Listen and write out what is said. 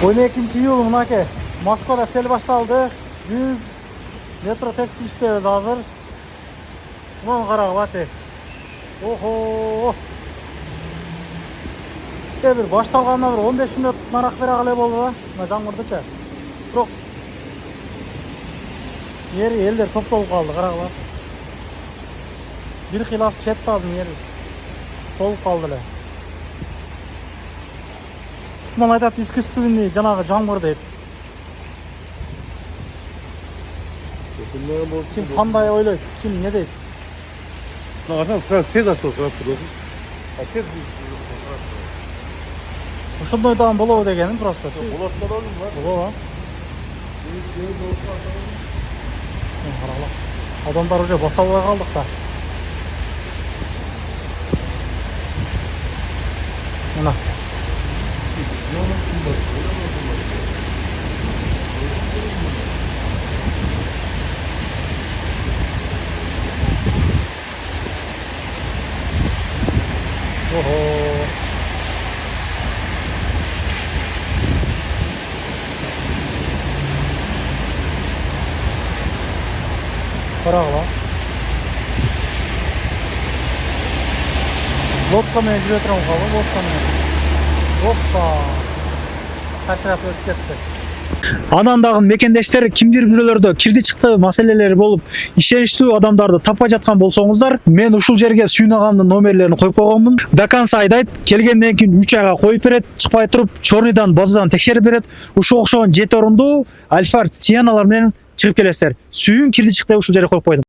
12 iyul mınake. Moskvada sel başlandı. 100 metro tekstil işleyimiz hazır. Aman qara başı. Oho. Bir baştalğanda bir 15 minut marak bere qalay boldu da. Mına жаңырдыча. Бирок yeri elder топтолуп kaldı qaragılar. Bir xilas ketdi azım yeri. Толуп kaldı эле. Мына айтат искусственный жанагы жаңбыр дейт. Kim qanday ойлойт? Kim ne deyт? Adam biraz tez açılır durur. Tez Ошондой дагы болобу дегеним просто. Bulatlar olur mu? Болобу. Adamlar уже баса албай калдык да. Мына. Ого. Qaragılar. Lodka менен жүрө турам калды, лодка менен. Hoppa. Kaçırap ötüp ketти. Анан дагы мекендештер кимдир бирөөлөрдө кирди чыкты маселелери болуп, ишеничтүү адамдарды таппай жаткан болсоңуздар, мен ушул жерге сүйнагамдын номерлерин коюп койгонмун. До конца айдайт, келгенден кийин 3 айга коюп берет, чыкпай туруп, чорныйдан базадан текшерип берет. Ушул окшогон 7 орундуу Альфард Сиеналар менен чыгып келесиздер. Сүйүн кирди чыкты ушул жерге коюп койдум.